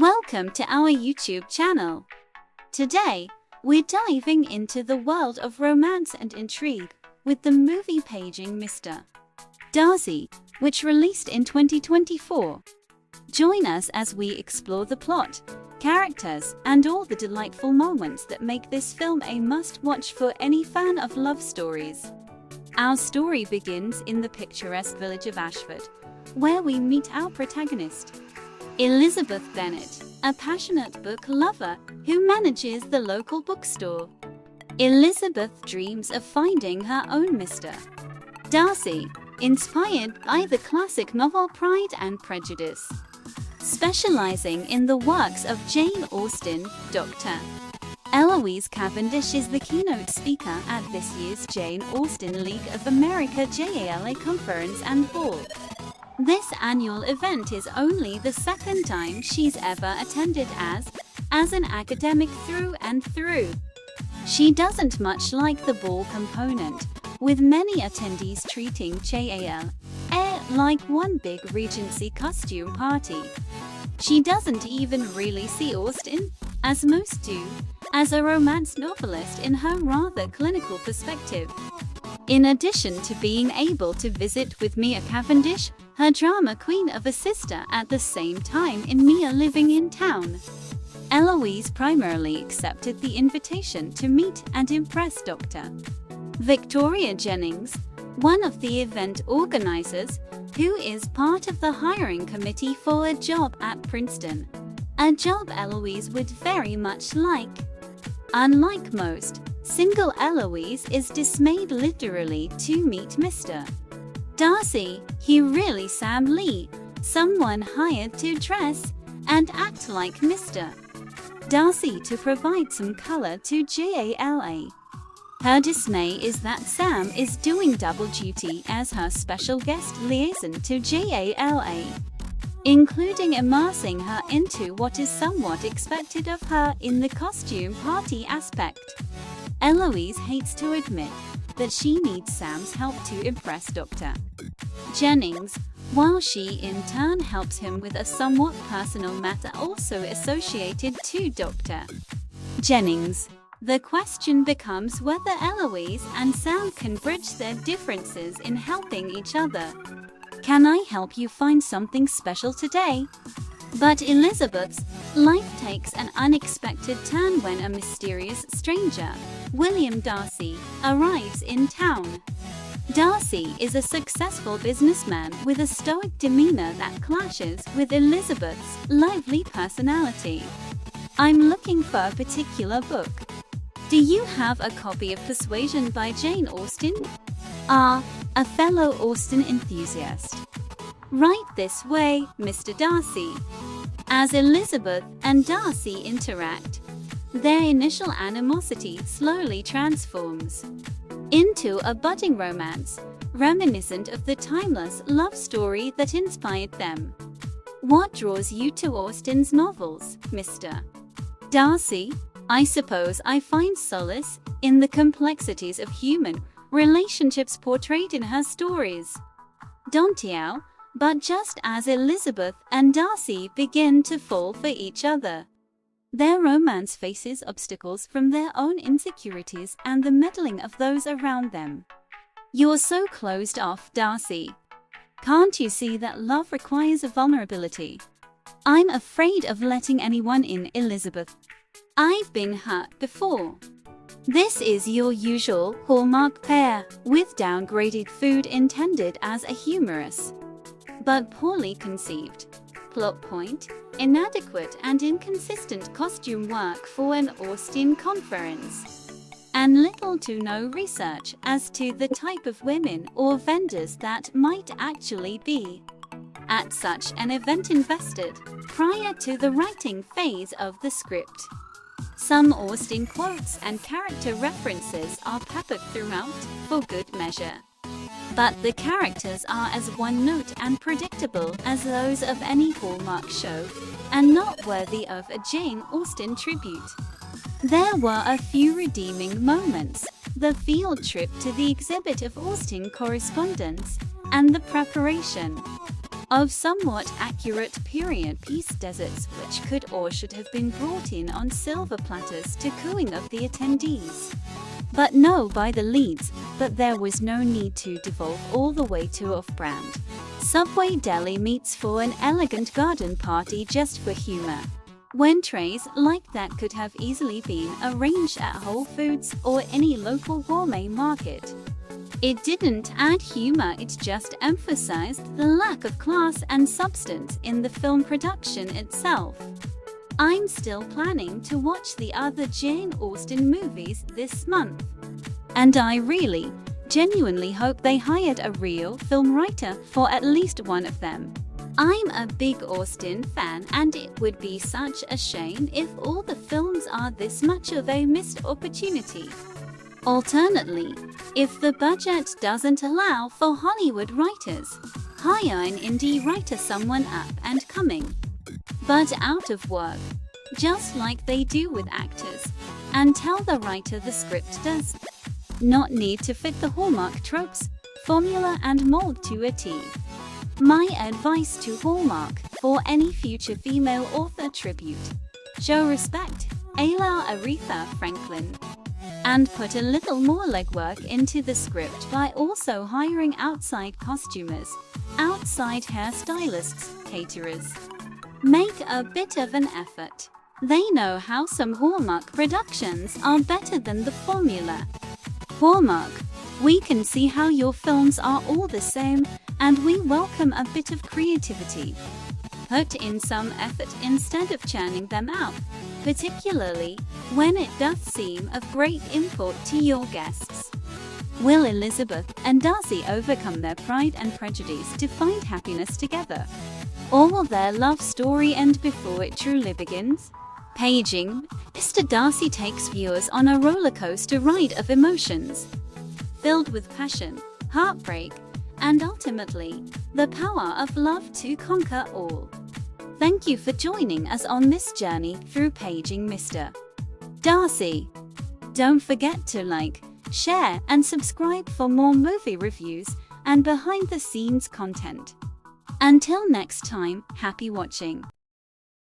Welcome to our YouTube channel. Today, we're diving into the world of romance and intrigue with the movie paging Mr. Darcy, which released in 2024. Join us as we explore the plot, characters, and all the delightful moments that make this film a must-watch for any fan of love stories. Our story begins in the picturesque village of Ashford, where we meet our protagonist, Elizabeth Bennet, a passionate book lover who manages the local bookstore. Elizabeth dreams of finding her own Mr. Darcy, inspired by the classic novel Pride and Prejudice. Specializing in the works of Jane Austen, Dr. Eloise Cavendish is the keynote speaker at this year's Jane Austen League of America JALA conference and ball. This annual event is only the second time she's ever attended as an academic through and through. She doesn't much like the ball component, with many attendees treating JALA like one big Regency costume party. She doesn't even really see Austen, as most do, as a romance novelist in her rather clinical perspective. In addition to being able to visit with Mia Cavendish, her drama queen of a sister at the same time in Mia living in town, Eloise primarily accepted the invitation to meet and impress Dr. Victoria Jennings, one of the event organizers, who is part of the hiring committee for a job at Princeton, a job Eloise would very much like. Unlike most, single Eloise is dismayed literally to meet Mr. Darcy, he really Sam Lee, someone hired to dress and act like Mr. Darcy to provide some color to JALA. Her dismay is that Sam is doing double duty as her special guest liaison to JALA, including immersing her into what is somewhat expected of her in the costume party aspect. Eloise hates to admit that she needs Sam's help to impress Dr. Jennings, while she in turn helps him with a somewhat personal matter also associated to Dr. Jennings. The question becomes whether Eloise and Sam can bridge their differences in helping each other. Can I help you find something special today? But Elizabeth's life takes an unexpected turn when a mysterious stranger, William Darcy, arrives in town. Darcy is a successful businessman with a stoic demeanor that clashes with Elizabeth's lively personality. I'm looking for a particular book. Do you have a copy of Persuasion by Jane Austen? A fellow Austen enthusiast. Right this way, Mr. Darcy. As Elizabeth and Darcy interact, their initial animosity slowly transforms into a budding romance, reminiscent of the timeless love story that inspired them. What draws you to Austen's novels, Mr. Darcy? I suppose I find solace in the complexities of human relationships portrayed in her stories. Don't you? But just as Elizabeth and Darcy begin to fall for each other, their romance faces obstacles from their own insecurities and the meddling of those around them. You're so closed off, Darcy. Can't you see that love requires a vulnerability? I'm afraid of letting anyone in, Elizabeth. I've been hurt before. This is your usual Hallmark pair, with downgraded food intended as a humorous but poorly conceived plot point, inadequate and inconsistent costume work for an Austen conference, and little to no research as to the type of women or vendors that might actually be at such an event invested prior to the writing phase of the script. Some Austen quotes and character references are peppered throughout for good measure, but the characters are as one-note and predictable as those of any Hallmark show, and not worthy of a Jane Austen tribute. There were a few redeeming moments: the field trip to the exhibit of Austen correspondence, and the preparation of somewhat accurate period piece deserts which could or should have been brought in on silver platters to cooing of the attendees. But no by the leads, but there was no need to devolve all the way to off-brand Subway deli meats for an elegant garden party just for humor, when trays like that could have easily been arranged at Whole Foods or any local gourmet market. It didn't add humor, it just emphasized the lack of class and substance in the film production itself. I'm still planning to watch the other Jane Austen movies this month. And I really, genuinely hope they hired a real film writer for at least one of them. I'm a big Austen fan and it would be such a shame if all the films are this much of a missed opportunity. Alternately, if the budget doesn't allow for Hollywood writers, hire an indie writer, someone up and coming, but out of work, just like they do with actors, and tell the writer the script does not need to fit the Hallmark tropes, formula and mold to a T. My advice to Hallmark for any future female author tribute: show respect, allow Aretha Franklin, and put a little more legwork into the script by also hiring outside costumers, outside hairstylists, caterers. Make a bit of an effort. They know how some Hallmark productions are better than the formula. Hallmark, we can see how your films are all the same, and we welcome a bit of creativity. Put in some effort instead of churning them out, particularly when it doth seem of great import to your guests. Will Elizabeth and Darcy overcome their pride and prejudice to find happiness together? Or will their love story end before it truly begins? Paging, Mr. Darcy takes viewers on a roller coaster ride of emotions, filled with passion, heartbreak, and ultimately, the power of love to conquer all. Thank you for joining us on this journey through Paging Mr. Darcy. Don't forget to like, share, and subscribe for more movie reviews and behind-the-scenes content. Until next time, happy watching.